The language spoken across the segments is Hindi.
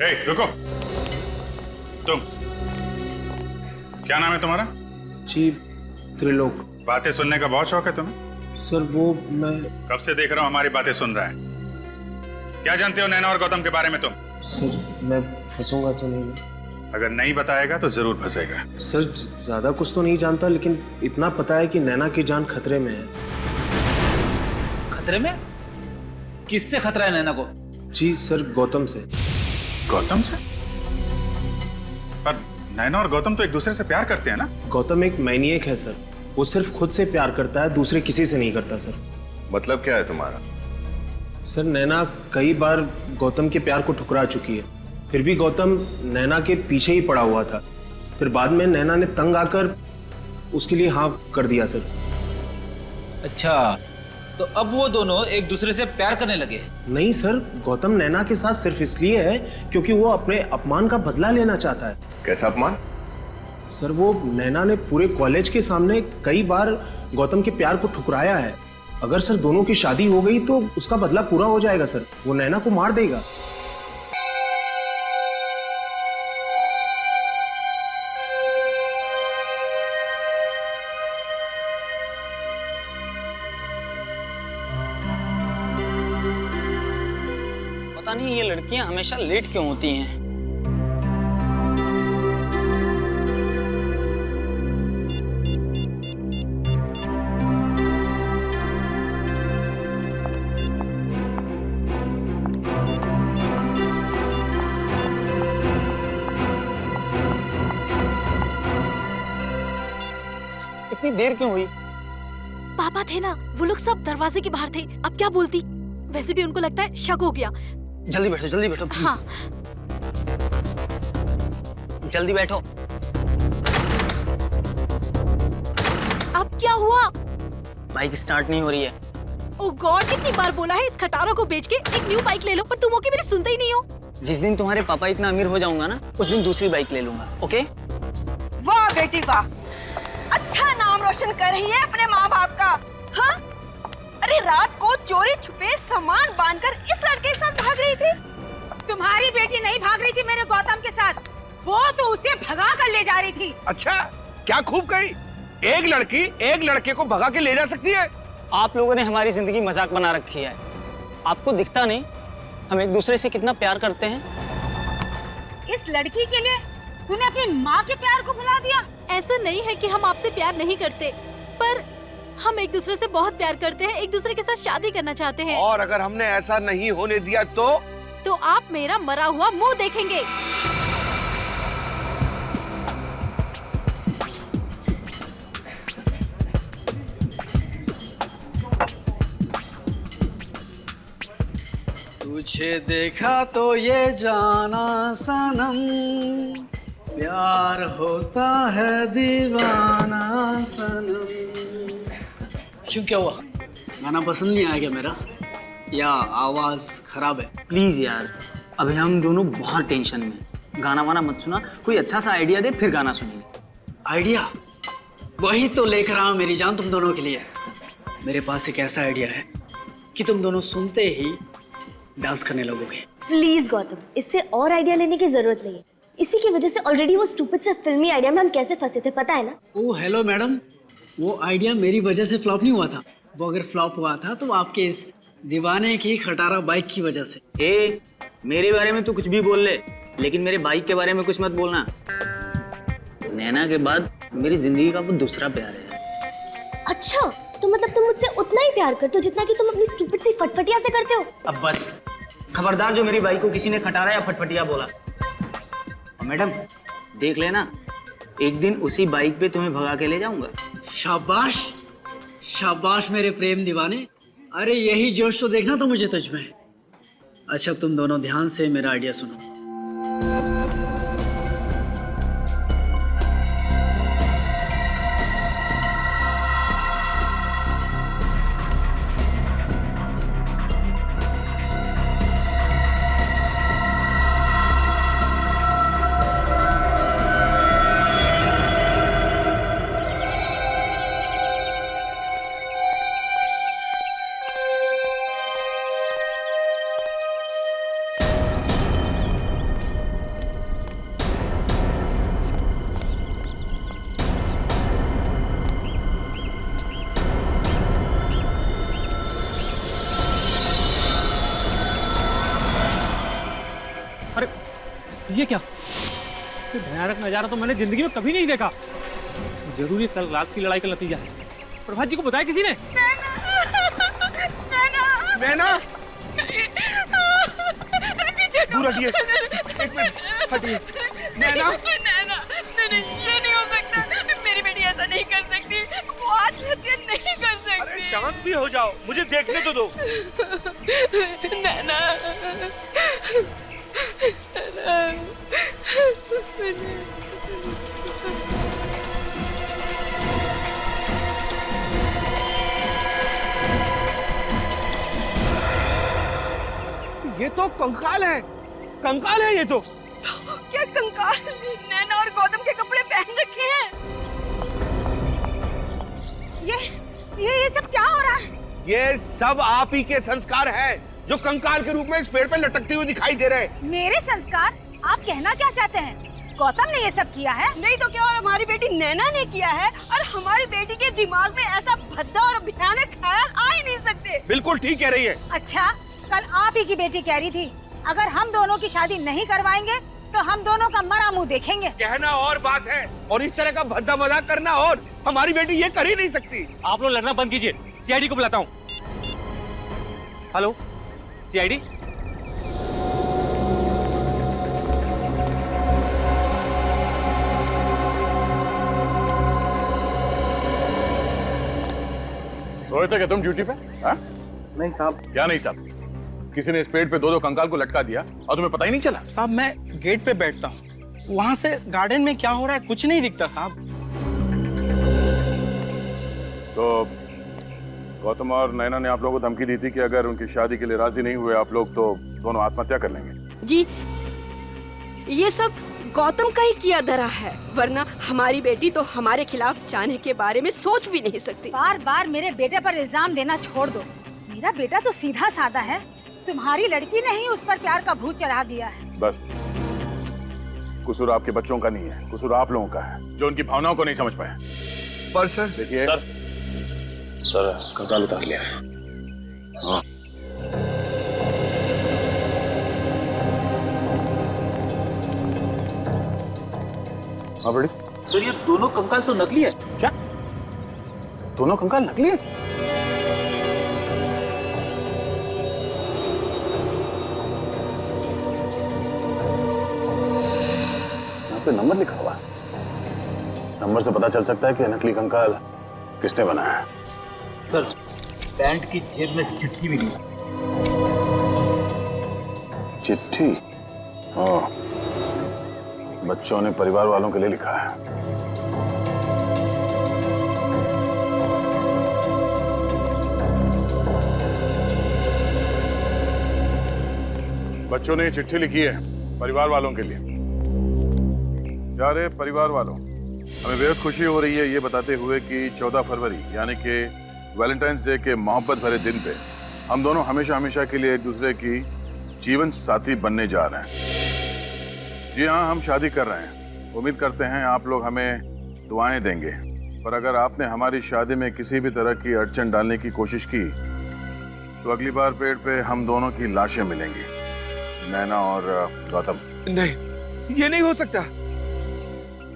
रुको। तुम क्या नाम है तुम्हारा? जी, त्रिलोक। बातें सुनने का बहुत शौक है तुम्हें? सर वो मैं कब से देख रहा हूँ हमारी बातें सुन रहा है। क्या जानते हो नैना और गौतम के बारे में तुम? सर मैं फंसूंगा तो नहीं ना? अगर नहीं बताएगा तो जरूर फंसेगा। सर ज्यादा कुछ तो नहीं जानता, लेकिन इतना पता है कि नैना की जान खतरे में है। खतरे में? किससे खतरा है नैना को? जी सर, गौतम से। गौतम से? पर नैना और गौतम तो एक दूसरे से प्यार करते हैं ना? गौतम एक मैनिएक है सर। वो सिर्फ खुद से प्यार करता है, दूसरे किसी से नहीं करता सर। मतलब क्या है तुम्हारा? सर नैना कई बार गौतम के प्यार को ठुकरा चुकी है, फिर भी गौतम नैना के पीछे ही पड़ा हुआ था। फिर बाद में नैना ने तंग आकर उसके लिए हाँ कर दिया सर। अच्छा, तो अब वो दोनों एक दूसरे से प्यार करने लगे? नहीं सर, गौतम नैना के साथ सिर्फ इसलिए है क्योंकि वो अपने अपमान का बदला लेना चाहता है। कैसा अपमान? सर वो नैना ने पूरे कॉलेज के सामने कई बार गौतम के प्यार को ठुकराया है। अगर सर दोनों की शादी हो गई तो उसका बदला पूरा हो जाएगा सर। वो नैना को मार देगा। पता नहीं ये लड़कियां हमेशा लेट क्यों होती हैं। इतनी देर क्यों हुई? पापा थे ना, वो लोग सब दरवाजे के बाहर थे। अब क्या बोलती? वैसे भी उनको लगता है शक हो गया। जल्दी बैठो प्लीज। हाँ। जल्दी बैठो। अब क्या हुआ? बाइक स्टार्ट नहीं हो रही है। ओह गॉड, कितनी बार बोला है इस खटारा को बेच के एक न्यू बाइक ले लो, पर तुम ओके मेरी सुनते ही नहीं हो। जिस दिन तुम्हारे पापा इतना अमीर हो जाऊंगा ना, उस दिन दूसरी बाइक ले लूंगा। ओके? वाह बेटी वाह, अच्छा नाम रोशन कर रही है अपने माँ बाप का। हाँ? अरे रात को चोरी छुपे सामान बांधकर इस लड़के के साथ भाग रही थी। तुम्हारी बेटी नहीं भाग रही थी मेरे गौतम के साथ, वो तो उसे भगा कर ले जा रही थी। अच्छा, क्या खूब कही। एक लड़की एक लड़के को भगा के ले जा सकती है? आप लोगों ने हमारी जिंदगी मजाक बना रखी है। आपको दिखता नहीं हम एक दूसरे से कितना प्यार करते हैं? इस लड़की के लिए तूने अपनी माँ के प्यार को भुला दिया। ऐसा नहीं है कि हम आपसे प्यार नहीं करते, पर हम एक दूसरे से बहुत प्यार करते हैं, एक दूसरे के साथ शादी करना चाहते हैं। और अगर हमने ऐसा नहीं होने दिया तो आप मेरा मरा हुआ मुंह देखेंगे। तुझे देखा तो ये जाना सनम, प्यार होता है दीवाना सनम। क्यों, क्या हुआ? गाना पसंद नहीं आया क्या मेरा, या आवाज खराब है? प्लीज यार, अभी हम दोनों बहुत टेंशन में। गाना वाना मत सुना, कोई अच्छा सा आइडिया दे, फिर गाना सुनेंगे। आइडिया? वही तो लेकर आया मेरी जान तुम दोनों के लिए। मेरे पास एक ऐसा आइडिया है कि तुम दोनों सुनते ही डांस करने लगोगे। प्लीज गौतम, इससे और आइडिया लेने की जरूरत नहीं है। इसी की वजह से ऑलरेडी वो स्टूपिड से फिल्मी आइडिया में हम कैसे फंसे थे, पता है ना? ओह हेलो मैडम, वो आइडिया मेरी वजह से फ्लॉप नहीं हुआ था। वो अगर फ्लॉप हुआ था तो आपके इस दीवाने की खटारा बाइक की वजह से। मेरे बारे में तू कुछ भी बोल ले, लेकिन मेरे बाइक के बारे में कुछ मत बोलना। नैना के बाद मेरी जिंदगी का वो दूसरा प्यार है। अच्छा, तो मतलब तुम मुझसे उतना ही प्यार करते हो जितना कि तुम अपनी स्टूपिड सी फटफटिया से करते हो? अब बस खबरदार जो मेरी बाइक को किसी ने खटारा या फटफटिया बोला। और मैडम देख लेना, एक दिन उसी बाइक पे तुम्हें भगा के ले जाऊंगा। शाबाश शाबाश मेरे प्रेम दीवाने। अरे यही जोश तो देखना तो मुझे तुझ में। अच्छा, तुम दोनों ध्यान से मेरा आइडिया सुनो। ये क्या? इससे भयानक नजारा तो मैंने जिंदगी में कभी नहीं देखा। जरूर ये कल रात की लड़ाई का नतीजा है। प्रभात जी को बताया किसी ने? नैना, पीछे दूर हटिए, एक मिनट हटिए। नैना, नहीं, ये नहीं हो सकता। मेरी बेटी ऐसा नहीं कर सकती, वो आत्महत्या नहीं कर सकती। अरे शांत भी हो जाओ, मुझे देखने तो दो। नैना, ये तो कंकाल है, कंकाल है ये तो। क्या कंकाल नैना और गौतम के कपड़े पहन रखे हैं? ये सब क्या हो रहा है? ये सब आप ही के संस्कार हैं, जो कंकाल के रूप में इस पेड़ पे लटकते हुए दिखाई दे रहे हैं। मेरे संस्कार? आप कहना क्या चाहते हैं? गौतम ने ये सब किया है? नहीं तो क्या, और हमारी बेटी नैना ने किया है। और हमारी बेटी के दिमाग में ऐसा भद्दा और भयानक ख्याल आ ही नहीं सकते। बिल्कुल ठीक कह रही है। अच्छा, कल आप ही की बेटी कह रही थी अगर हम दोनों की शादी नहीं करवाएंगे तो हम दोनों का मरा मुंह देखेंगे। कहना और बात है, और इस तरह का भद्दा मजाक करना और। हमारी बेटी ये कर ही नहीं सकती। आप लोग लड़ना बंद कीजिए, सीआईडी को बुलाता हूँ। Hello, CID. सोए थे क्या तुम ड्यूटी पे? हाँ? नहीं साहब। क्या नहीं साहब? किसी ने इस पेड़ पे दो कंकाल को लटका दिया और तुम्हें पता ही नहीं चला? साहब मैं गेट पे बैठता हूँ, वहाँ से गार्डन में क्या हो रहा है कुछ नहीं दिखता साहब। तो गौतम और नैना ने आप लोगों को धमकी दी थी कि अगर उनकी शादी के लिए राजी नहीं हुए आप लोग तो दोनों आत्महत्या कर लेंगे। जी, ये सब गौतम का ही किया धरा है, वरना हमारी बेटी तो हमारे खिलाफ जाने के बारे में सोच भी नहीं सकती। बार बार मेरे बेटे पर इल्जाम देना छोड़ दो। मेरा बेटा तो सीधा साधा है, तुम्हारी लड़की ने ही उस पर प्यार का भूत चढ़ा दिया है। बस कसूर आपके बच्चों का नहीं है, कसूर आप लोगों का है जो उनकी भावनाओं को नहीं समझ पाए। पर सर, देखिए सर कंकाल उतार लिया। हाँ। हाँ बड़ी सर, ये दोनों कंकाल तो नकली है। क्या? दोनों कंकाल नकली है? यहाँ पे नंबर लिखा हुआ है। नंबर से पता चल सकता है कि नकली कंकाल किसने बनाया है। सर, पैंट की जेब में चिट्ठी मिली। चिट्ठी? हाँ, बच्चों ने परिवार वालों के लिए लिखा है। बच्चों ने ये चिट्ठी लिखी है परिवार वालों के लिए। प्यारे परिवार वालों, हमें बेहद खुशी हो रही है ये बताते हुए कि 14 फरवरी यानी कि वैलेंटाइंस डे के मोहब्बत भरे दिन पे हम दोनों हमेशा हमेशा के लिए एक दूसरे की जीवन साथी बनने जा रहे हैं। जी हाँ, हम शादी कर रहे हैं। उम्मीद करते हैं आप लोग हमें दुआएं देंगे, पर अगर आपने हमारी शादी में किसी भी तरह की अड़चन डालने की कोशिश की तो अगली बार पेड़ पे हम दोनों की लाशें मिलेंगी, नैना और गौतम। नहीं, ये नहीं हो सकता।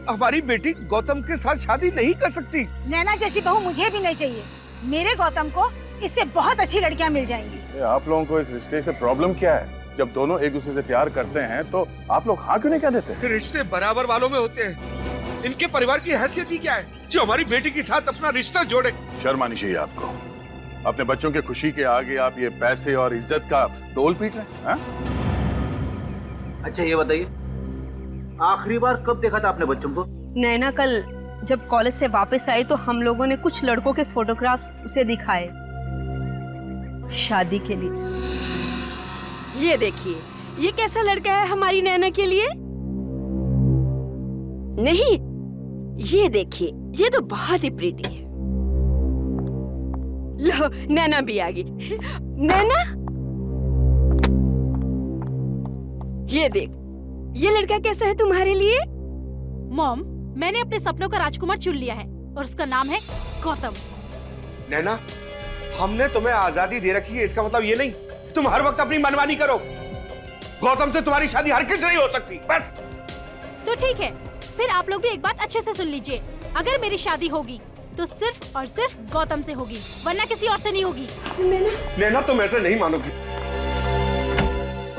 हमारी बेटी गौतम के साथ शादी नहीं कर सकती। नैना जैसी बहू मुझे भी नहीं चाहिए। मेरे गौतम को इससे बहुत अच्छी लड़कियां मिल जाएंगी। आप लोगों को इस रिश्ते से प्रॉब्लम क्या है? जब दोनों एक दूसरे से प्यार करते हैं तो आप लोग हाँ क्यों नहीं कह देते? रिश्ते बराबर वालों में होते हैं। इनके परिवार की हैसियत ही क्या है जो हमारी बेटी के साथ अपना रिश्ता जोड़े? शर्म आनी चाहिए आपको। अपने बच्चों के खुशी के आगे आप ये पैसे और इज्जत का डोल पीट रहे हैं? अच्छा ये बताइए, आखिरी बार कब देखा था आपने बच्चों को? नैना कल जब कॉलेज से वापस आई तो हम लोगों ने कुछ लड़कों के फोटोग्राफ्स उसे दिखाए शादी के लिए। ये देखिए, ये कैसा लड़का है हमारी नैना के लिए? नहीं, ये देखिए, ये तो बहुत ही प्रीटी है। लो, नैना भी आ गई। नैना, ये देख, ये लड़का कैसा है तुम्हारे लिए? मॉम, मैंने अपने सपनों का राजकुमार चुन लिया है और उसका नाम है गौतम। नैना, हमने तुम्हें आजादी दे रखी है, इसका मतलब ये नहीं तुम हर वक्त अपनी मनमानी करो। गौतम से तुम्हारी शादी हरगिज नहीं हो सकती, बस। तो ठीक है, फिर आप लोग भी एक बात अच्छे से सुन लीजिए। अगर मेरी शादी होगी तो सिर्फ और सिर्फ गौतम से होगी, वरना किसी और से नहीं होगी। नैना तुम ऐसे नहीं मानोगी।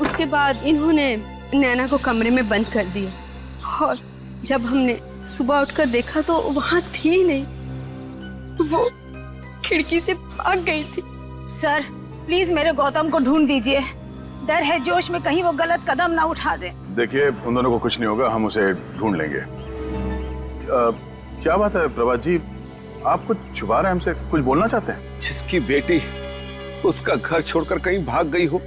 उसके बाद इन्होंने नैना को कमरे में बंद कर दिया और जब हमने सुबह उठकर देखा तो वहाँ थी ही नहीं, वो खिड़की से भाग गई थी। सर प्लीज मेरे गौतम को ढूंढ दीजिए, डर है जोश में कहीं वो गलत कदम ना उठा दे। देखिए उन दोनों को कुछ नहीं होगा, हम उसे ढूंढ लेंगे। क्या बात है प्रभात जी, आप कुछ छुपा रहे हैं हमसे, कुछ बोलना चाहते हैं? जिसकी बेटी उसका घर छोड़कर कहीं भाग गई हो,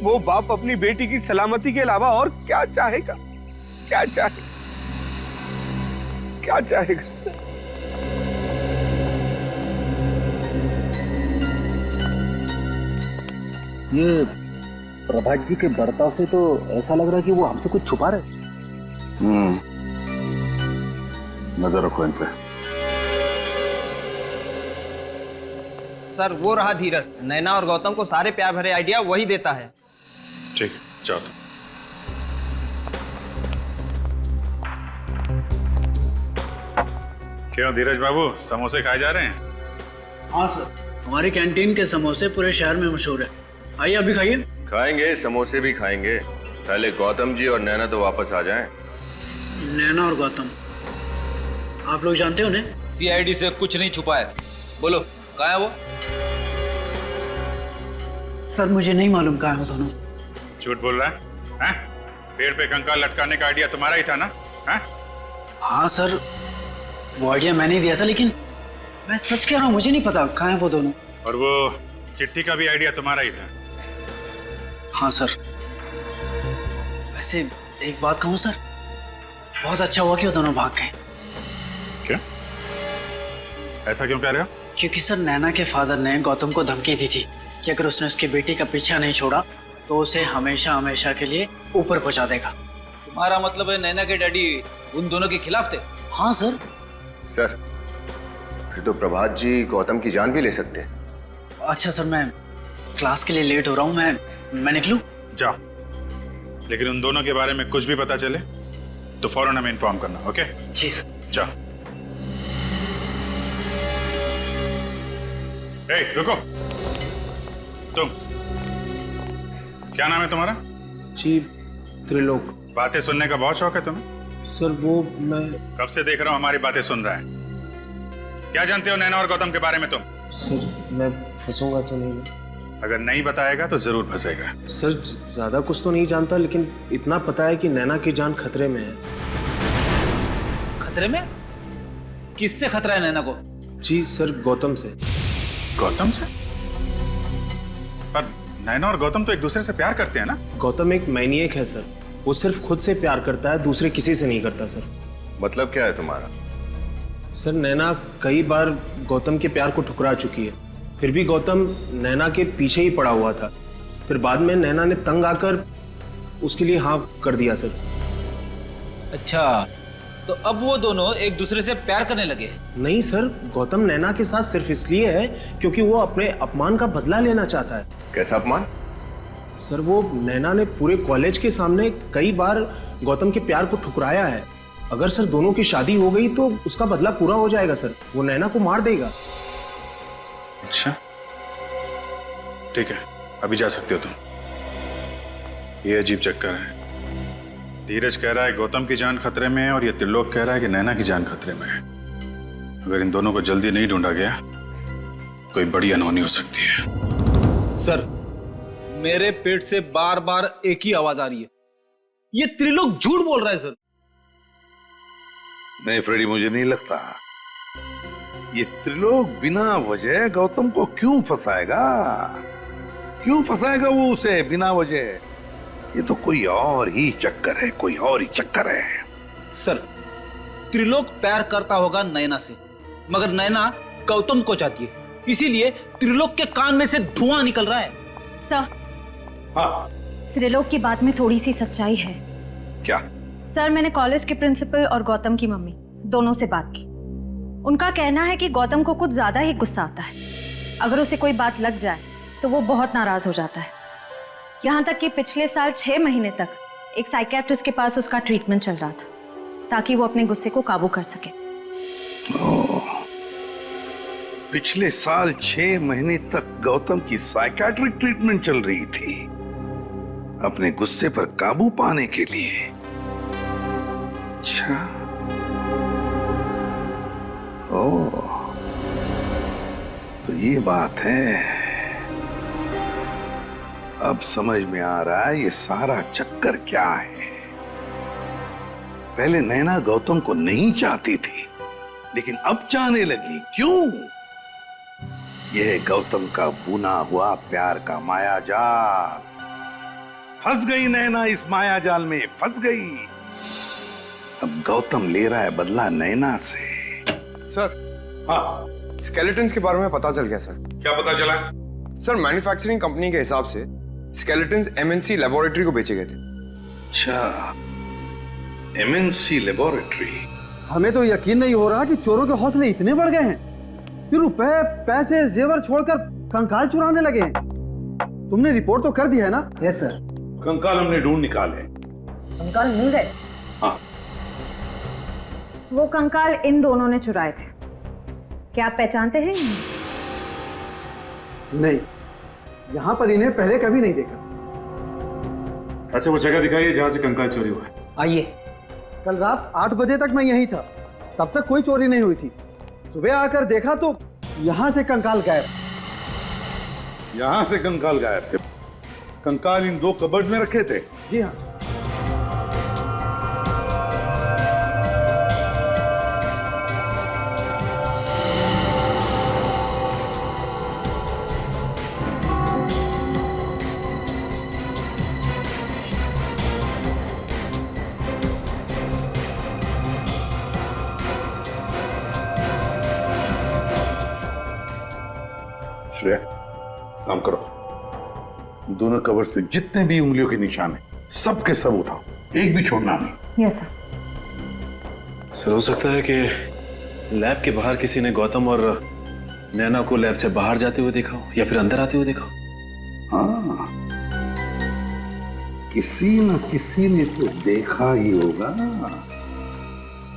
वो बाप अपनी बेटी की सलामती के अलावा और क्या चाहेगा? क्या चाहेगा? क्या चाहेगा सर? ये प्रभात जी के बर्ताव से तो ऐसा लग रहा है कि वो हमसे कुछ छुपा रहे। नजर रखो इन पे। सर वो रहा धीरज, नैना और गौतम को सारे प्यार भरे आइडिया वही देता है। ठीक है, जाओ तुम। क्यों धीरज बाबू, समोसे खाए जा रहे हैं? हाँ सर, हमारी कैंटीन के समोसे पूरे शहर में मशहूर है। आइए अभी खाइए। खाएंगे, समोसे भी खाएंगे। पहले गौतम जी और नैना तो वापस आ जाएं। नैना और गौतम, आप लोग जानते हो उन्हें? सीआईडी से कुछ नहीं छुपा है। बोलो कहाँ है वो? सर मुझे नहीं मालूम कहाँ है वो दोनों। झूठ बोल रहा है? हैं? पेड़ पे कंकाल लटकाने का आइडिया तुम्हारा ही था ना? हैं? हाँ सर, वो आइडिया मैंने ही दिया था, लेकिन मैं सच कह रहा हूँ, मुझे नहीं पता कहाँ है वो दोनों। और वो चिट्ठी का भी आइडिया तुम्हारा ही था? हाँ सर। वैसे एक बात कहूँ सर, बहुत अच्छा हुआ कि वो दोनों भाग गए। क्या? ऐसा क्यों कह रहे हो? क्योंकि सर नैना के फादर ने गौतम को धमकी दी थी कि अगर उसने उसकी बेटी का पीछा नहीं छोड़ा तो उसे हमेशा हमेशा के लिए ऊपर पहुंचा देगा। तुम्हारा मतलब है नैना के डैडी उन दोनों के खिलाफ थे? हाँ सर। सर फिर तो प्रभात जी गौतम की जान भी ले सकते हैं। अच्छा सर, मैं क्लास के लिए लेट हो रहा हूँ, मैं निकलूं? जाओ, लेकिन उन दोनों के बारे में कुछ भी पता चले तो फौरन हमें इन्फॉर्म करना। ओके जी सर। जाओ। ए, रुको। तुम, क्या नाम है तुम्हारा? जी त्रिलोक। बातें सुनने का बहुत शौक है तुम्हें? सर वो मैं कब से देख रहा हूं हमारी बातें सुन रहा है। क्या जानते हो नैना और गौतम के बारे में तुम? सर मैं फंसूंगा तो नहीं ना? अगर नहीं बताएगा तो जरूर फंसेगा। सर ज्यादा कुछ तो नहीं जानता, लेकिन इतना पता है कि नैना की जान खतरे में है। खतरे में? किससे खतरा है नैना को? जी सर, गौतम से। गौतम से? पर नैना और गौतम तो एक दूसरे से प्यार करते हैं ना? गौतम एक मैनिएक है सर, वो सिर्फ खुद से प्यार करता है, दूसरे किसी से नहीं करता सर। मतलब क्या है तुम्हारा? सर नैना कई बार गौतम के प्यार को ठुकरा चुकी है, फिर भी गौतम नैना के पीछे ही पड़ा हुआ था। फिर बाद में नैना ने तंग आकर उसके लिए हाँ कर दिया सर। अच्छा, तो अब वो दोनों एक दूसरे से प्यार करने लगे? नहीं सर, गौतम नैना के साथ सिर्फ इसलिए है क्योंकि वो अपने अपमान का बदला लेना चाहता है। कैसा अपमान? सर वो नैना ने पूरे कॉलेज के सामने कई बार गौतम के प्यार को ठुकराया है। अगर सर दोनों की शादी हो गई तो उसका बदला पूरा हो जाएगा सर, वो नैना को मार देगा। अच्छा ठीक है, अभी जा सकते हो तुम। ये अजीब चक्कर है। धीरज कह रहा है गौतम की जान खतरे में है और ये त्रिलोक कह रहा है कि नैना की जान खतरे में है। अगर इन दोनों को जल्दी नहीं ढूंढा गया कोई बड़ी अनहोनी हो सकती है। सर मेरे पेट से बार बार एक ही आवाज आ रही है, ये त्रिलोक झूठ बोल रहा है सर। नहीं फ्रेडी, मुझे नहीं लगता। ये त्रिलोक बिना वजह गौतम को क्यों फंसाएगा? क्यों फंसाएगा वो उसे बिना वजह? ये तो कोई और ही चक्कर है, कोई और ही चक्कर है। सर त्रिलोक प्यार करता होगा नैना से, मगर नैना गौतम को चाहती है, इसीलिए त्रिलोक के कान में से धुआं निकल रहा है। सर हाँ, त्रिलोक की बात में थोड़ी सी सच्चाई है। क्या? सर मैंने कॉलेज के प्रिंसिपल और गौतम की मम्मी दोनों से बात की। उनका कहना है कि गौतम को कुछ ज्यादा ही गुस्सा आता है। अगर उसे कोई बात लग जाए तो वो बहुत नाराज हो जाता है। यहाँ तक कि पिछले साल 6 महीने तक एक साइकियाट्रिस्ट के पास उसका ट्रीटमेंट चल रहा था ताकि वो अपने गुस्से को काबू कर सके। पिछले साल 6 महीने तक गौतम की साइकियाट्रिक ट्रीटमेंट चल रही थी अपने गुस्से पर काबू पाने के लिए। अच्छा, ओह, तो ये बात है। अब समझ में आ रहा है ये सारा चक्कर क्या है। पहले नैना गौतम को नहीं चाहती थी, लेकिन अब चाहने लगी। क्यों? यह गौतम का बुना हुआ प्यार का माया जाल। फंस गई नैना, इस माया जाल में फंस गई। अब गौतम ले रहा है बदला नैना से। सर, हाँ, स्केलेटन्स के बारे में पता चल गया सर। क्या पता चला? सर, मैन्युफैक्चरिंग कंपनी के हिसाब से स्केलेटन्स एमएनसी लेबोरेटरी को बेचे गए थे। अच्छा, एमएनसी लेबोरेटरी। हमें तो यकीन नहीं हो रहा कि चोरों के हौसले इतने बढ़ गए हैं कि रुपए, पैसे, जेवर छोड़कर कंकाल चुराने लगे हैं। तुमने रिपोर्ट तो कर दी है ना? Yes sir. कंकाल हमने ढूंढ निकाले। कंकाल मिल गए? हाँ। वो कंकाल इन दोनों ने चुराए थे। क्या आप पहचानते हैं? नहीं, यहाँ पर इन्हें पहले कभी नहीं देखा। अच्छा, वो जगह दिखाइए जहाँ से कंकाल चोरी हुआ है। आइए। कल रात 8 बजे तक मैं यहीं था, तब तक कोई चोरी नहीं हुई थी। सुबह आकर देखा तो यहाँ से कंकाल गायब। यहाँ से कंकाल गायब थे? कंकाल इन 2 कबर्ड में रखे थे? जी हाँ। श्रेया, काम करो। दोनों कवर्स पे जितने भी उंगलियों के निशान हैं, सब के सब उठाओ, एक भी छोड़ना नहीं। Yes sir. सर, हो सकता है कि लैब के बाहर किसी ने गौतम और नैना को लैब से बाहर जाते हुए देखा हो या फिर अंदर आते हुए देखा हो। हाँ, किसी न किसी ने तो देखा ही होगा।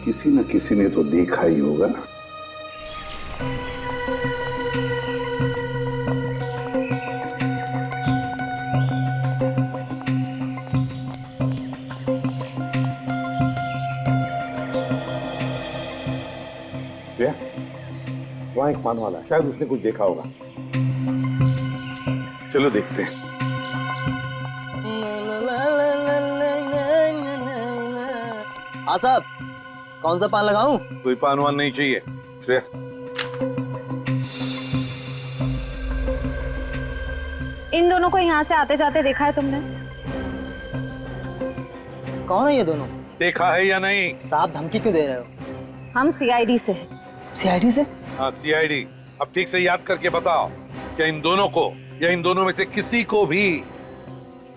किसी न किसी ने तो देखा ही होगा। श्रेया, वहां एक पान वाला, शायद उसने कुछ देखा होगा। चलो देखते हैं। हाँ साहब, कौन सा पान लगाऊं? कोई पान वान नहीं चाहिए। श्रेया, इन दोनों को यहाँ से आते जाते देखा है तुमने? कौन है ये दोनों? देखा है या नहीं? साहब, धमकी क्यों दे रहे हो? हम सीआईडी से हैं। सीआईडी से? हाँ, सीआईडी। अब ठीक से याद करके बताओ, क्या इन दोनों को या इन दोनों में से किसी को भी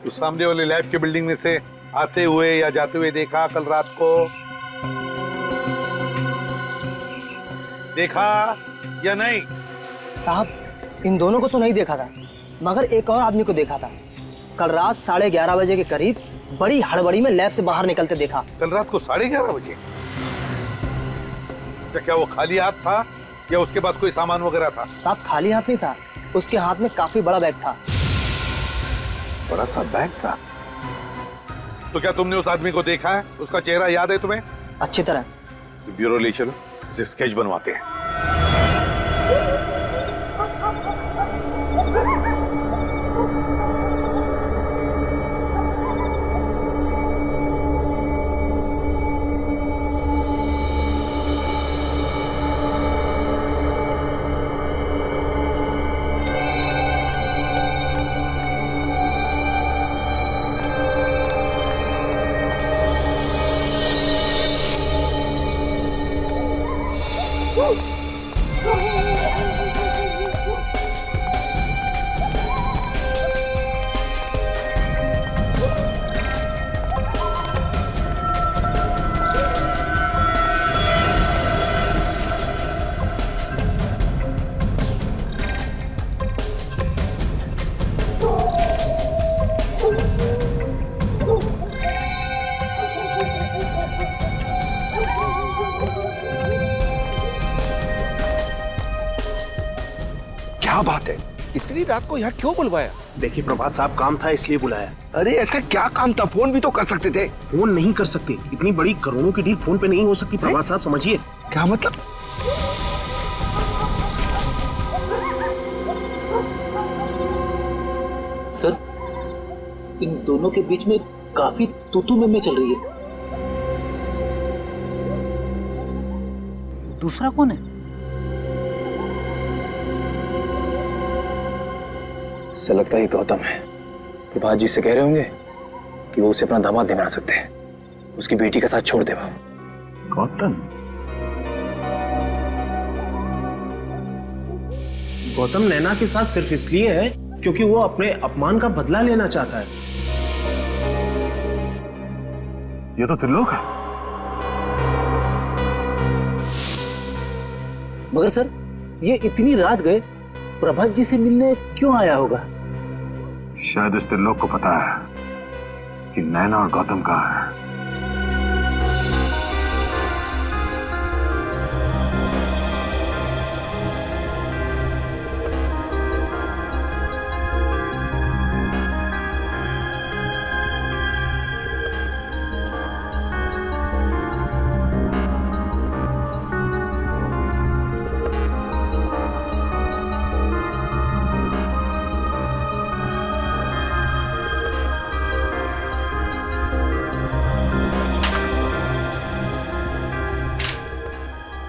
तो सामने वाले लैब के बिल्डिंग में से आते हुए या जाते हुए देखा कल रात को? देखा या नहीं? साहब, इन दोनों को तो नहीं देखा था, मगर एक और आदमी को देखा था। कल रात 11:30 बजे के करीब बड़ी हड़बड़ी में लैब से बाहर निकलते देखा। कल रात को 11:30 बजे? तो क्या वो खाली हाथ था या उसके पास कोई सामान वगैरह था? साहब, खाली हाथ नहीं था, उसके हाथ में काफी बड़ा बैग था। बड़ा सा बैग था? तो क्या तुमने उस आदमी को देखा है? उसका चेहरा याद है तुम्हें? अच्छी तरह। तो ब्यूरो ले चलो, इसे स्केच बनवाते हैं। Woo! रात को यहाँ क्यों बुलवाया? देखिए प्रभात साहब, काम था इसलिए बुलाया। अरे ऐसा क्या काम था? फोन भी तो कर सकते थे। फोन नहीं कर सकते, इतनी बड़ी करोड़ों की डील फोन पे नहीं हो सकती प्रभात साहब, समझिए। क्या मतलब? सर, इन दोनों के बीच में काफी तू-तू में चल रही है। दूसरा कौन है? ऐसा लगता है गौतम है। प्रभात जी से कह रहे होंगे कि वो उसे अपना दामाद नहीं बना सकते, उसकी बेटी का साथ छोड़ दे। वो गौतम नैना के साथ सिर्फ इसलिए है क्योंकि वो अपने अपमान का बदला लेना चाहता है। ये तो त्रिलोक है। मगर सर, ये इतनी रात गए प्रभात जी से मिलने क्यों आया होगा? शायद इस त्रिलोक को पता है कि नैना और गौतम कहाँ है।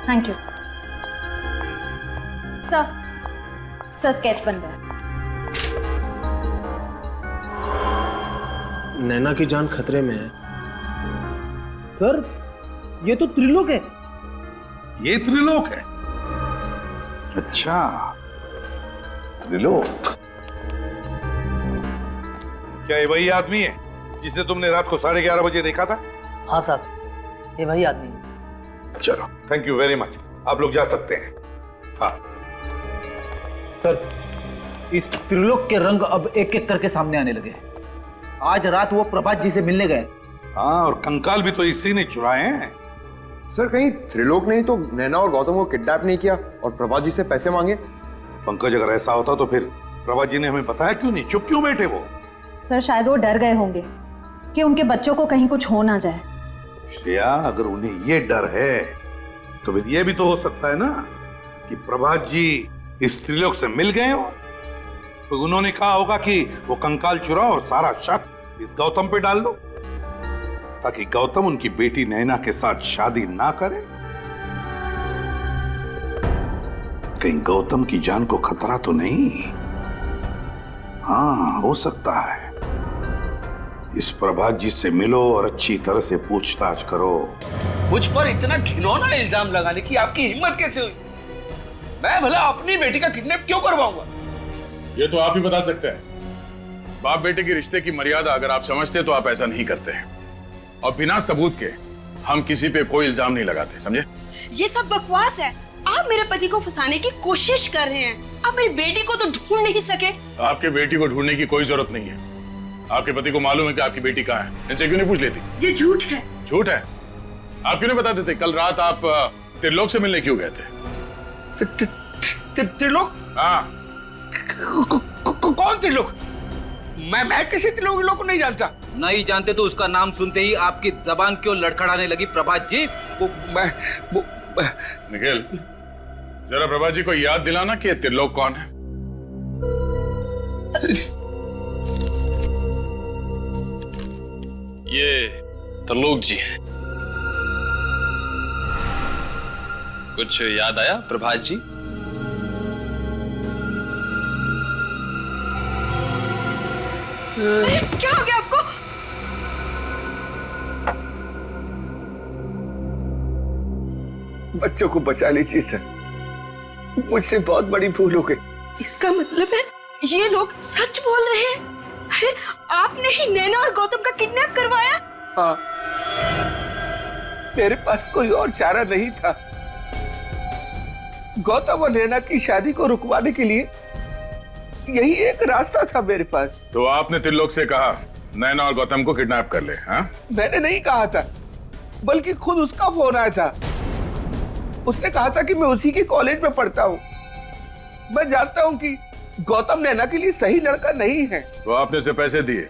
थैंक यू सर, स्केच बन गया। नैना की जान खतरे में है। सर, ये तो त्रिलोक है। ये त्रिलोक है? अच्छा, त्रिलोक। क्या ये वही आदमी है जिसे तुमने रात को 11:30 बजे देखा था? हाँ साहब, ये वही आदमी है। चलो, थैंक यू वेरी मच, आप लोग जा सकते हैं। हाँ सर, इस त्रिलोक के रंग अब एक एक करके सामने आने लगे। आज रात वो प्रभात जी से मिलने गए। हाँ, और कंकाल भी तो इसी ने चुराए हैं। सर, कहीं त्रिलोक ने ही तो नैना और गौतम को किडनैप नहीं किया और प्रभात जी से पैसे मांगे? पंकज, अगर ऐसा होता तो फिर प्रभात जी ने हमें बताया क्यों नहीं? चुप क्यों बैठे वो? सर, शायद वो डर गए होंगे कि उनके बच्चों को कहीं कुछ हो ना जाए। श्रेया, अगर उन्हें ये डर है तो फिर ये भी तो हो सकता है ना कि प्रभात जी इस त्रिलोक से मिल गए हो, तो उन्होंने कहा होगा कि वो कंकाल चुराओ और सारा शक इस गौतम पे डाल दो, ताकि गौतम उनकी बेटी नैना के साथ शादी ना करे। कहीं गौतम की जान को खतरा तो नहीं? हाँ, हो सकता है। इस प्रभात जी से मिलो और अच्छी तरह से पूछताछ करो। मुझ पर इतना घिनौना इल्जाम लगाने की आपकी हिम्मत कैसे हुई? मैं भला अपनी बेटी का किडनैप क्यों करवाऊंगा? ये तो आप ही बता सकते हैं। बाप बेटे के रिश्ते की मर्यादा अगर आप समझते तो आप ऐसा नहीं करते हैं, और बिना सबूत के हम किसी पे कोई इल्जाम नहीं लगाते, समझे? ये सब बकवास है। आप मेरे पति को फंसाने की कोशिश कर रहे हैं। आप मेरी बेटी को तो ढूंढ नहीं सके। आपके बेटी को ढूंढने की कोई जरूरत नहीं है। आपके पति को मालूम है कि आपकी बेटी कहाँ है, इनसे क्यों नहीं पूछ लेती? ये झूठ है। झूठ है? आप क्यों नहीं बता देते? कल रात आप त्रिलोक से मिलने क्यों गए थे? त्रिलोक? हाँ। कौन त्रिलोक? मैं किसी त्रिलोक को नहीं जानता। नहीं जानते तो उसका नाम सुनते ही आपकी जबान क्यों लड़खड़ाने लगी प्रभात जी? निखिल, जरा प्रभात जी को याद दिलाना कि त्रिलोक कौन है। ये त्रिलोक जी हैं। कुछ याद आया प्रभात जी? क्या हो गया आपको? बच्चों को बचा लीजिए सर, मुझसे बहुत बड़ी भूल हो गई। इसका मतलब है ये लोग सच बोल रहे हैं? अरे आपने ही नैना और गौतम का किडनैप करवाया? हाँ, मेरे पास कोई और चारा नहीं था। गौतम और नैना की शादी को रुकवाने के लिए यही एक रास्ता था मेरे पास। तो आपने त्रिलोक से कहा नैना और गौतम को किडनैप कर ले? हाँ, मैंने नहीं कहा था, बल्कि खुद उसका फोन आया था। उसने कहा था कि मैं उसी के कॉलेज में पढ़ता हूँ। मैं जानता हूँ कि गौतम नैना के लिए सही लड़का नहीं है। तो आपने उसे पैसे दिए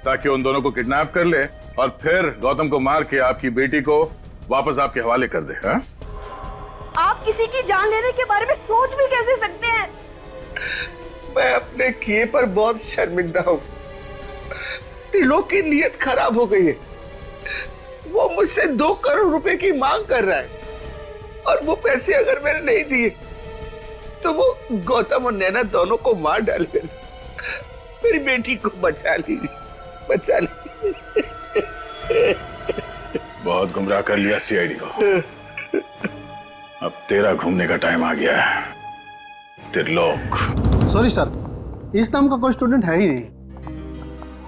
ताकि उन दोनों को किडनैप कर ले और फिर गौतम को मार के आपकी बेटी को वापस आपके हवाले कर दे। हाँ? आप किसी की जान लेने के बारे में सोच भी कैसे सकते हैं? मैं अपने किए पर बहुत शर्मिंदा हूँ। त्रिलोक की नीयत खराब हो गई है। वो मुझसे 2 करोड़ रुपए की मांग कर रहा है और वो पैसे अगर मैंने नहीं दिए तो वो गौतम और नैना दोनों को मार डालेगा। मेरी बेटी को बचा लीजिए, बचा लीजिए। बहुत गुमराह कर लिया सीआईडी को। अब तेरा घूमने का टाइम आ गया है, त्रिलोक। सॉरी सर, इस नाम का कोई स्टूडेंट है ही नहीं।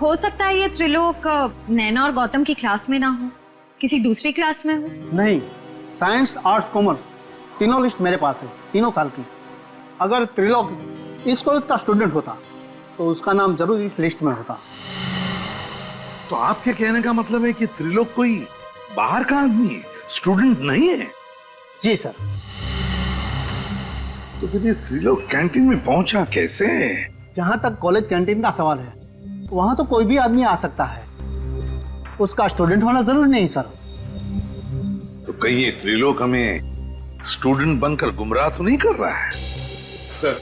हो सकता है ये त्रिलोक नैना और गौतम की क्लास में ना हो, किसी दूसरी क्लास में हो। नहीं, साइंस आर्ट्स कॉमर्स तीनों लिस्ट मेरे पास है, 3 साल की। अगर त्रिलोक इस कॉलेज का स्टूडेंट होता तो उसका नाम जरूर इस लिस्ट में होता। तो आपके कहने का मतलब है कि त्रिलोक कोई बाहर का आदमी है, स्टूडेंट नहीं है? जी सर। तो फिर ये त्रिलोक कैंटीन में पहुंचा कैसे? जहां तक कॉलेज कैंटीन का सवाल है, वहां तो कोई भी आदमी आ सकता है, उसका स्टूडेंट होना जरूरी नहीं सर। तो कहीं ये त्रिलोक हमें स्टूडेंट बनकर गुमराह तो नहीं कर रहा है? सर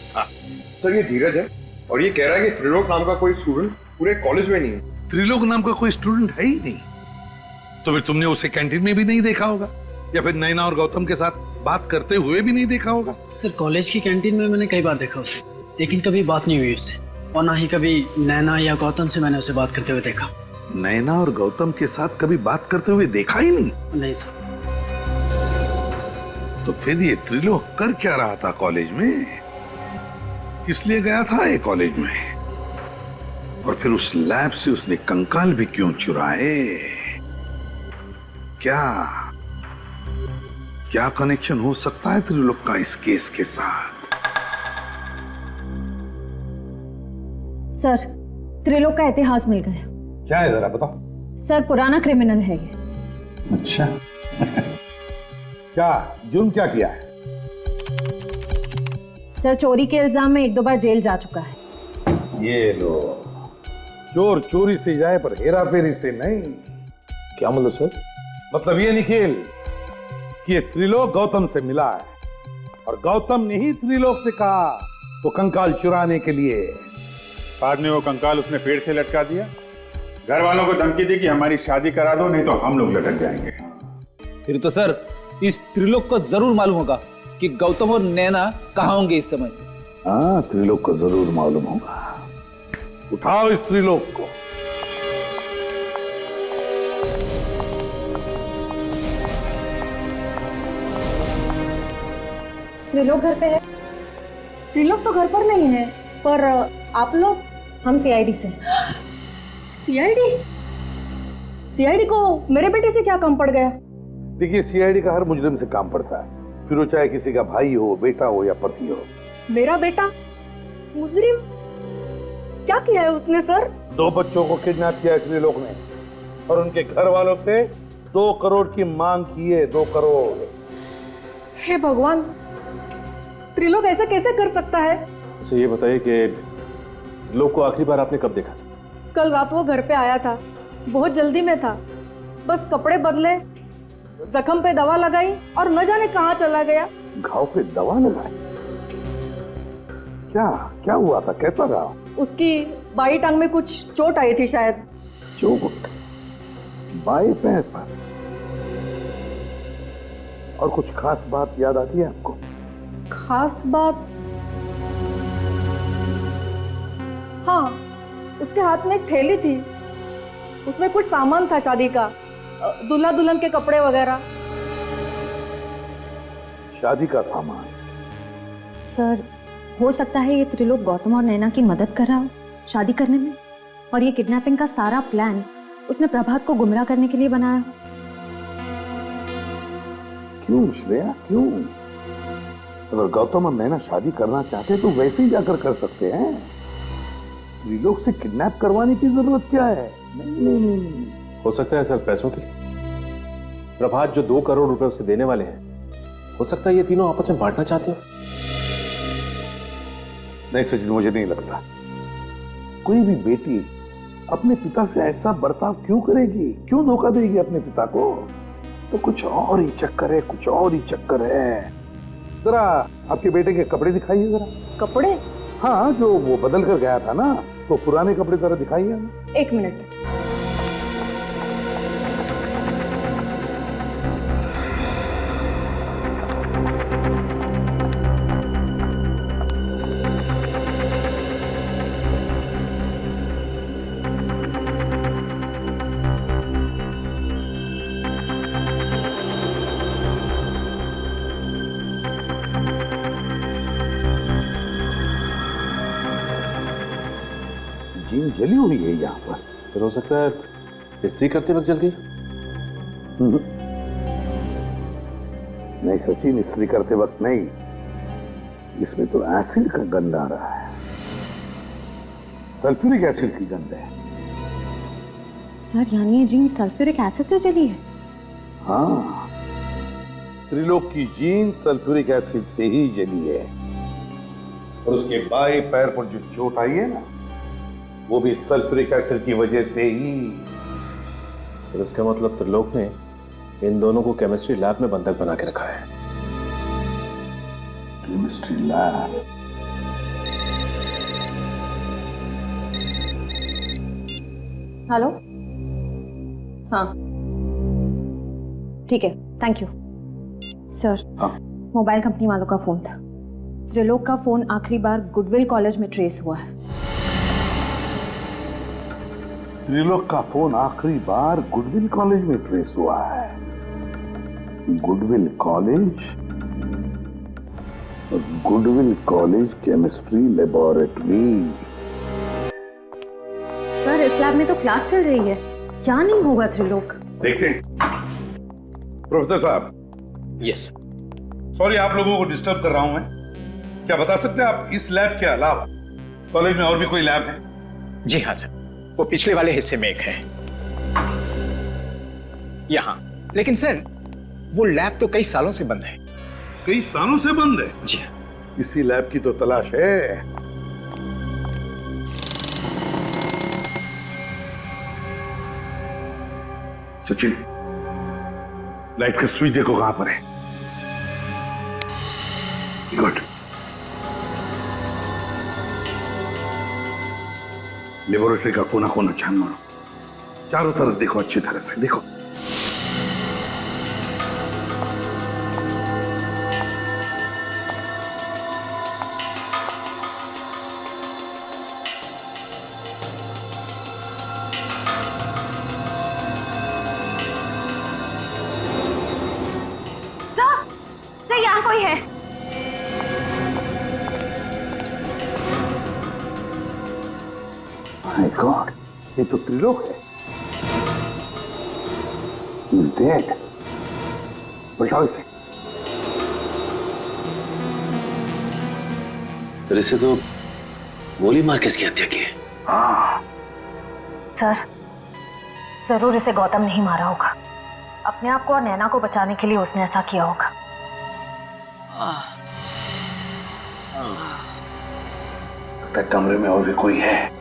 ये धीरज है और ये कह रहा है कि त्रिलोक नाम का कोई स्टूडेंट पूरे कॉलेज में नहीं है। त्रिलोक नाम का कोई स्टूडेंट है ही नहीं। तो फिर तुमने उसे कैंटीन में भी नहीं देखा होगा या फिर नैना और गौतम के साथ बात करते हुए भी नहीं देखा होगा? सर कॉलेज की कैंटीन में मैंने कई बार देखा उसे, लेकिन कभी बात नहीं हुई उससे, और ना ही कभी नैना या गौतम से मैंने उसे बात करते हुए देखा। नैना और गौतम के साथ कभी बात करते हुए देखा ही नहीं? नहीं सर। तो फिर ये त्रिलोक कर क्या रहा था कॉलेज में? किस लिए गया था ये कॉलेज में? और फिर उस लैब से उसने कंकाल भी क्यों चुराए? क्या कनेक्शन हो सकता है त्रिलोक का इस केस के साथ? सर त्रिलोक का इतिहास मिल गया। क्या है जरा बताओ। सर पुराना क्रिमिनल है ये। अच्छा क्या जुर्म क्या किया है? सर चोरी के इल्जाम में 1-2 बार जेल जा चुका है। ये लो, चोर चोरी से जाए पर हेरा फेरी से नहीं। क्या मतलब सर? मतलब ये निखिल कि ये त्रिलोक गौतम से मिला है और गौतम ने ही त्रिलोक से कहा वो कंकाल चुराने के लिए। बाद में वो कंकाल उसने पेड़ से लटका दिया, घर वालों को धमकी दी कि हमारी शादी करा दो नहीं तो हम लोग लटक जाएंगे। फिर तो सर इस त्रिलोक को जरूर मालूम होगा कि गौतम और नैना कहाँ होंगे इस समय। हाँ त्रिलोक को जरूर मालूम होगा। उठाओ इस त्रिलोक को। त्रिलोक घर पे है? त्रिलोक तो घर पर नहीं है, पर आप लोग? हम सीआईडी से। सीआईडी? सीआईडी को मेरे बेटे से क्या काम पड़ गया? देखिए सीआईडी का हर मुजरिम से काम पड़ता है, फिर वो चाहे किसी का भाई हो, बेटा हो या पति हो। मेरा बेटा मुजरिम? क्या किया है उसने सर? 2 बच्चों को किडनैप किया है त्रिलोक ने और उनके घर वालों से 2 करोड़ की मांग की है। 2 करोड़। हे भगवान, त्रिलोक ऐसा कैसे कर सकता है? अच्छा ये बताइए कि त्रिलोक को आखिरी बार आपने कब देखा? कल रात वो घर पे आया था, बहुत जल्दी में था, बस कपड़े बदले, जख्म पे दवा लगाई और न जाने कहाँ चला गया। घाव पे दवा लगाई? क्या क्या हुआ था, कैसा रहा? उसकी बाई टांग में कुछ चोट आई थी शायद। चोट बाएं पैर पर? और कुछ खास बात याद आती है आपको? खास बात? हाँ, उसके हाथ में एक थैली थी, उसमें कुछ सामान था शादी का, दूल्हा दुल्हन के कपड़े वगैरह। शादी का सामान? सर हो सकता है ये त्रिलोक गौतम और नैना की मदद कर रहा हो शादी करने में, और ये किडनैपिंग का सारा प्लान उसने प्रभात को गुमराह करने के लिए बनाया हो। क्यों श्रेया, क्यों? अगर गौतम और नैना शादी करना चाहते तो वैसे ही जाकर कर सकते हैं। त्रिलोक से किडनैप करवाने की जरूरत क्या है? नहीं। हो सकता है सर पैसों के लिए। प्रभात जो 2 करोड़ रुपए उसे देने वाले हैं, हो सकता है ये तीनों आपस में बांटना चाहते हो। नहीं सचिन, मुझे नहीं लगता कोई भी बेटी अपने पिता से ऐसा बर्ताव क्यों करेगी, क्यों धोखा देगी अपने पिता को। तो कुछ और ही चक्कर है, कुछ और ही चक्कर है। जरा आपके बेटे के कपड़े दिखाइए जरा। कपड़े? हाँ, जो वो बदल कर गया था ना, तो पुराने कपड़े जरा दिखाइए हमें। 1 मिनट। जीन जली हुई है यहाँ पर। फिर हो सकता है इस्त्री करते वक्त जल गई। नहीं सचिन, इस्त्री करते वक्त नहीं, इसमें तो एसिड का गंध आ रहा है, सल्फ्यूरिक एसिड की गंध है। सर यानी ये जीन सल्फ्यूरिक एसिड से जली है? हाँ, त्रिलोक की जीन सल्फ्यूरिक एसिड से ही जली है। और उसके बाएं पैर पर जो चोट आई है ना, वो भी सल्फ्यूरिक एसिड की वजह से ही। फिर इसका मतलब त्रिलोक ने इन दोनों को केमिस्ट्री लैब में बंधक बना के रखा है। Chemistry lab? हेलो? हाँ ठीक है, thank you sir. Mobile company वालों का फोन था। त्रिलोक का फोन आखिरी बार गुडविल कॉलेज में ट्रेस हुआ है। त्रिलोक का फोन आखिरी बार गुडविल कॉलेज में ट्रेस हुआ है। गुडविल कॉलेज और goodwill college chemistry laboratory. Sir इस लैब में तो क्लास चल रही है, क्या नहीं होगा त्रिलोक? देखते हैं। प्रोफेसर साहब। यस। सॉरी आप लोगों को डिस्टर्ब कर रहा हूं मैं। क्या बता सकते हैं आप, इस लैब के अलावा कॉलेज में और भी कोई लैब है? जी हाँ सर, वो पिछले वाले हिस्से में एक है यहाँ। लेकिन सर वो लैब तो कई सालों से बंद है। कई सालों से बंद है? जी हाँ। इसी लैब की तो तलाश है। सचिन, लाइट का स्विच देखो कहां पर है। गुड। लेबोरेटरी का कोना कोना छान मारो, चारों तरफ देखो, अच्छी तरह से देखो। सर यहाँ कोई है। माय गॉड, ये तो त्रिलोक है। He's dead. उठाओ इसे। फिर इसे तो गोली मार के इसकी हत्या की है। सर जरूर इसे गौतम नहीं मारा होगा। अपने आप को और नैना को बचाने के लिए उसने ऐसा किया होगा। लगता है कमरे में और भी कोई है।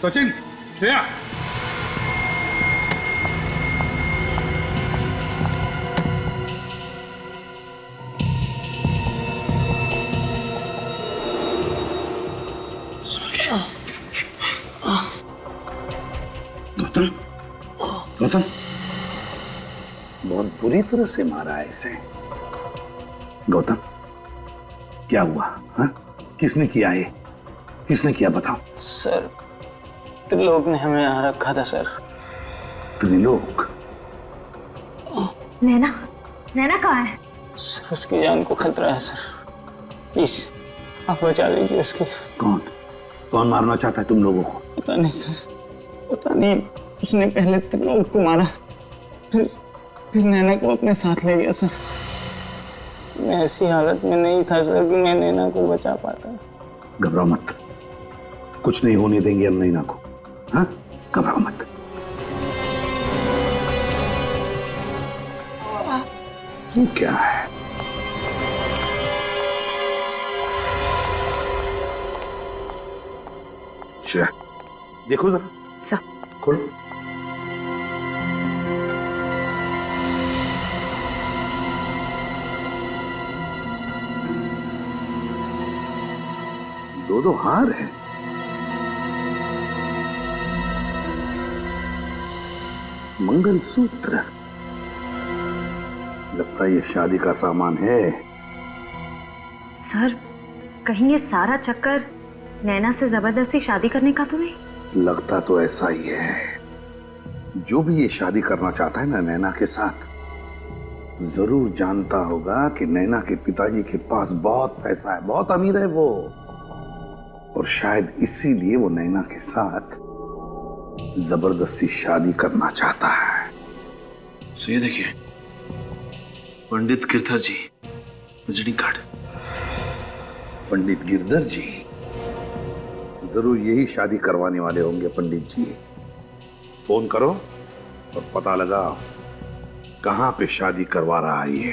सचिन, श्रेया, गौतम, गौतम, बहुत बुरी तरह से मारा है इसे। गौतम, क्या हुआ? हाँ? किसने किया ये? किसने किया बताओ? सर त्रिलोक ने हमें यहाँ रखा था सर। त्रिलोक? नैना, नैना कहाँ है? सर उसकी जान को खतरा है सर, प्लीज आप बचा लीजिए उसकी। कौन? कौन मारना चाहता है तुम लोगों को? पता नहीं सर, पता नहीं। उसने पहले त्रिलोक को मारा, फिर नैना को अपने साथ ले गया सर। मैं ऐसी हालत में नहीं था सर कि मैं नैना को बचा पाता। घबराओ मत, कुछ नहीं होने देंगे हम नैना को। हाँ, घबराओ मत। वो क्या है? श्रेया, देखो जरा। सर। खोलो। दो हार है। मंगलसूत्र, लगता है ये शादी का सामान है। सर, कहीं ये सारा चक्कर नैना से जबरदस्ती शादी करने का तो नहीं? लगता तो ऐसा ही है। जो भी ये शादी करना चाहता है ना नैना के साथ, जरूर जानता होगा कि नैना के पिताजी के पास बहुत पैसा है, बहुत अमीर है वो, और शायद इसीलिए वो नैना के साथ जबरदस्ती शादी करना चाहता है। सो ये देखिए, पंडित गिरधर जी विजिटिंग कार्ड। पंडित गिरधर जी जरूर यही शादी करवाने वाले होंगे। पंडित जी, फोन करो और पता लगाओ कहां पे शादी करवा रहा है ये।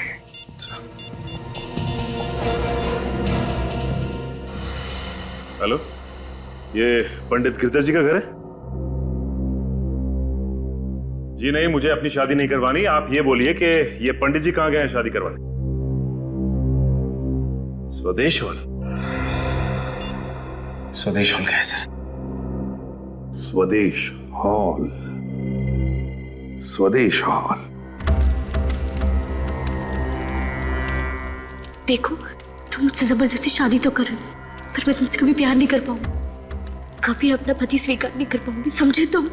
हेलो, ये पंडित गिरधर जी का घर है? जी नहीं, मुझे अपनी शादी नहीं करवानी। आप ये बोलिए कि ये पंडित जी कहां गए हैं शादी करवाने? स्वदेश हॉल। स्वदेश हॉल का है सर। स्वदेश हॉल। स्वदेश हॉल। देखो, तुम मुझसे जबरदस्ती शादी तो कर रहे हो, पर मैं तुमसे कभी प्यार नहीं कर पाऊंगी, कभी अपना पति स्वीकार नहीं कर पाऊंगी, समझे तुम?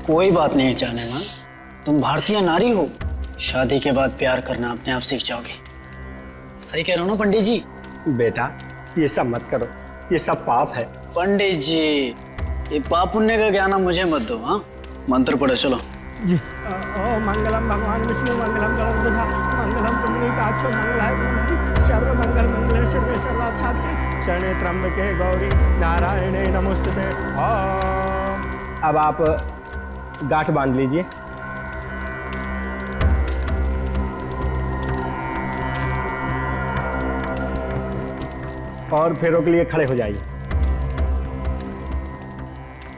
कोई बात नहीं जाने मां, तुम भारतीय नारी हो, शादी के बाद प्यार करना अपने आप सीख जाओगे। सही कह रहे हो ना पंडित जी? बेटा, ये सब मत करो, ये सब पाप है। पंडित जी, ये पाप पुण्य का ज्ञान मुझे मत दो। हाँ, मंत्र पढ़ो चलो। जी। ओ मंगलम भगवान विष्णु मंगलम गणपति मंगलम पुंडरीकाक्षो मंगलाय सर्व मंगल मंगले शिवे सर्वार्थ साधिके शरणे त्र्यंबके गौरी नारायणे नमोस्तुते। अब आप गांठ बांध लीजिए। और फेरों के लिए खड़े हो जाइए।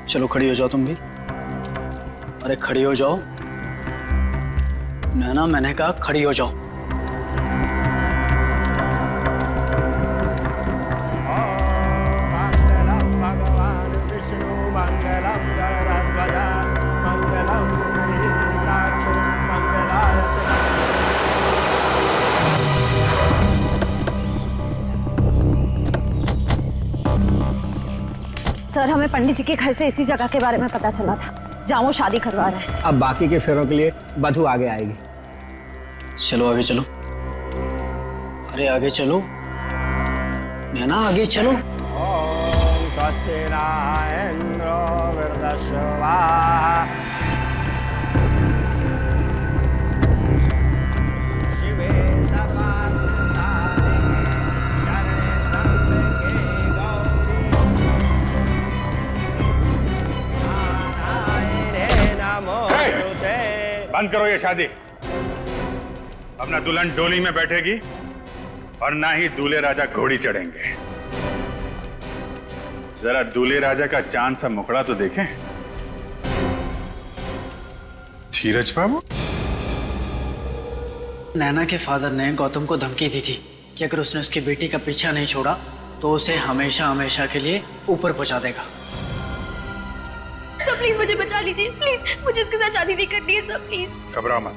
चलो खड़ी हो जाओ तुम भी। अरे खड़ी हो जाओ। नैना, मैंने कहा खड़ी हो जाओ। मंगलम भगवान विष्णु मंगलम गणराध्वज मंगलम पुंडरीकाक्षो मंगलाय। सर, हमें पंडित जी के घर से इसी जगह के बारे में पता चला था जहाँ वो शादी करवा रहे हैं। अब बाकी के फेरों के लिए वधू आगे आएगी। चलो आगे चलो। अरे आगे चलो नैना, आगे चलो। ओम स्वस्ति न इंद्रो वृद्धश्रवा शिवे सर्वार्थ साधिके शरणे त्र्यंबके गौरी नारायणे नमोस्तुते। बंद करो ये शादी। अब ना दुल्हन डोली में बैठेगी और ना ही दूल्हे राजा घोड़ी चढ़ेंगे। जरा दूल्हे राजा का चांद सा मुखड़ा तो देखें। धीरज बाबू, नैना के फादर ने गौतम को धमकी दी थी कि अगर उसने उसकी बेटी का पीछा नहीं छोड़ा तो उसे हमेशा हमेशा के लिए ऊपर पहुंचा देगा। सब प्लीज मुझे बचा लीजिए, प्लीज मुझे इसके साथ शादी नहीं करनी है सब, प्लीज। घबराओ मत,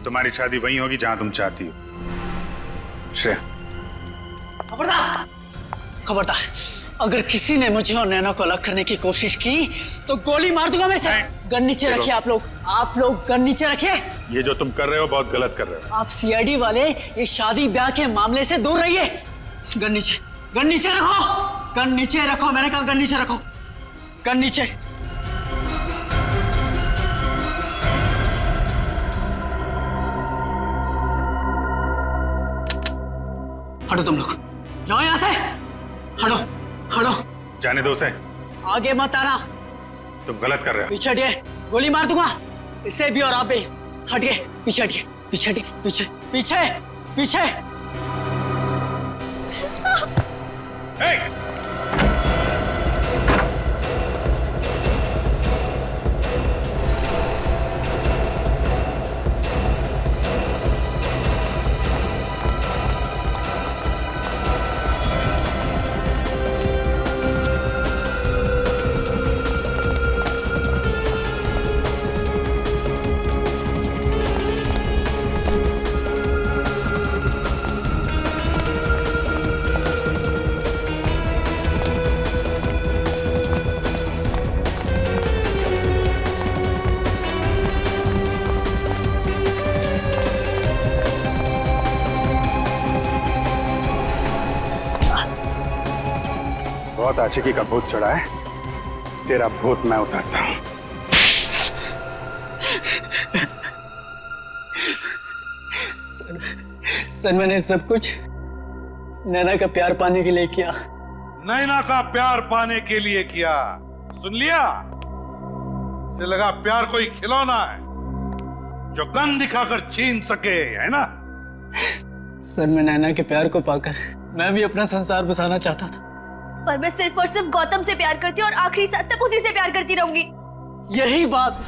तुम्हारी शादी वहीं होगी जहां तुम चाहती हो। श्रेया, खबरदार, खबरदार, अगर किसी ने मुझे और नैना को अलग करने की कोशिश की तो गोली मार दूंगा मैं इसे। गन नीचे रखिए आप लोग गन नीचे रखिए। ये जो तुम कर रहे हो बहुत गलत कर रहे हो। आप सीआईडी वाले ये शादी ब्याह के मामले से दूर रहिए। गन नीचे रखो, गन नीचे रखो, मैंने कहा गन नीचे रखो, गन नीचे। हटो तुम लोग, जाओ यहां से, हटो हटो। जाने दो उसे। आगे मत आना। तुम गलत कर रहे हो। पीछे हटिए, गोली मार दूंगा इसे भी और आप भी। हटिए, पीछे हटिए, पीछे हटिए, पीछे पीछे पीछे। बहुत आशिकी का भूत चढ़ा है, तेरा भूत मैं उतारता हूं। सर मैंने सब कुछ नैना का प्यार पाने के लिए किया। नैना का प्यार पाने के लिए किया, सुन लिया? इसे लगा प्यार कोई खिलौना है जो गन दिखाकर छीन सके, है ना? सर मैं नैना के प्यार को पाकर मैं भी अपना संसार बसाना चाहता था, पर मैं सिर्फ और सिर्फ गौतम से प्यार करती हूँ और आखिरी सांस तक उसी से प्यार करती रहूंगी। यही बात,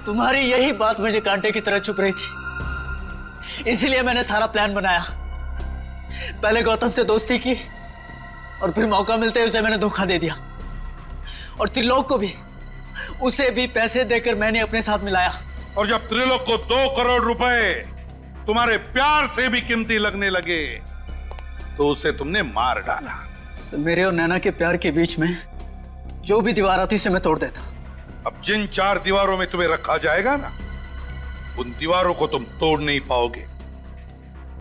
तुम्हारी यही बात मुझे कांटे की तरह चुभ रही थी, इसलिए मैंने सारा प्लान बनाया। पहले गौतम से दोस्ती की और फिर मौका मिलते ही उसे मैंने धोखा दे दिया, और त्रिलोक को भी, उसे भी पैसे देकर मैंने अपने साथ मिलाया। और जब त्रिलोक को 2 करोड़ रुपए तुम्हारे प्यार से भी कीमती लगने लगे तो उसे तुमने मार डाला। मेरे और नैना के प्यार के बीच में जो भी दीवार आती उसे मैं तोड़ देता। अब जिन 4 दीवारों में तुम्हें रखा जाएगा ना, उन दीवारों को तुम तोड़ नहीं पाओगे।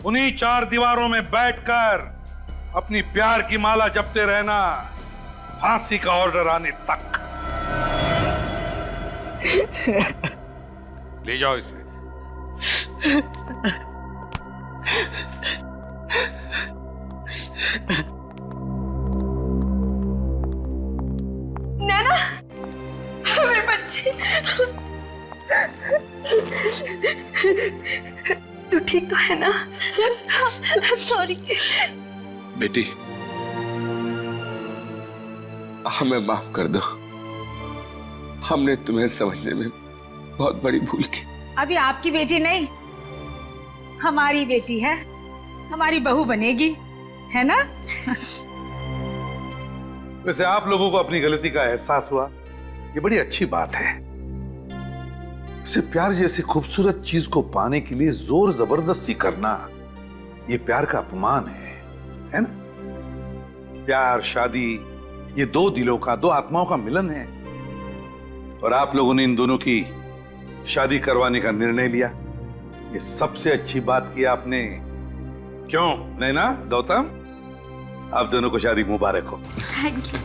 उन्हीं 4 दीवारों में बैठकर अपनी प्यार की माला जपते रहना, फांसी का ऑर्डर आने तक। ले जाओ इसे। नैना, मेरे बच्चे, तू ठीक तो है ना? सॉरी बेटी, हमें माफ कर दो, हमने तुम्हें समझने में बहुत बड़ी भूल की। अभी आपकी बेटी नहीं, हमारी बेटी है, हमारी बहू बनेगी, है ना? वैसे आप लोगों को अपनी गलती का एहसास हुआ, ये बड़ी अच्छी बात है। इसे प्यार जैसी खूबसूरत चीज को पाने के लिए जोर जबरदस्ती करना, ये प्यार का अपमान है ना? प्यार, शादी, ये 2 दिलों का, 2 आत्माओं का मिलन है, और आप लोगों ने इन दोनों की शादी करवाने का निर्णय लिया। ये सबसे अच्छी बात की आपने। क्यों नैना, गौतम, आप दोनों को शादी मुबारक हो। Thank you.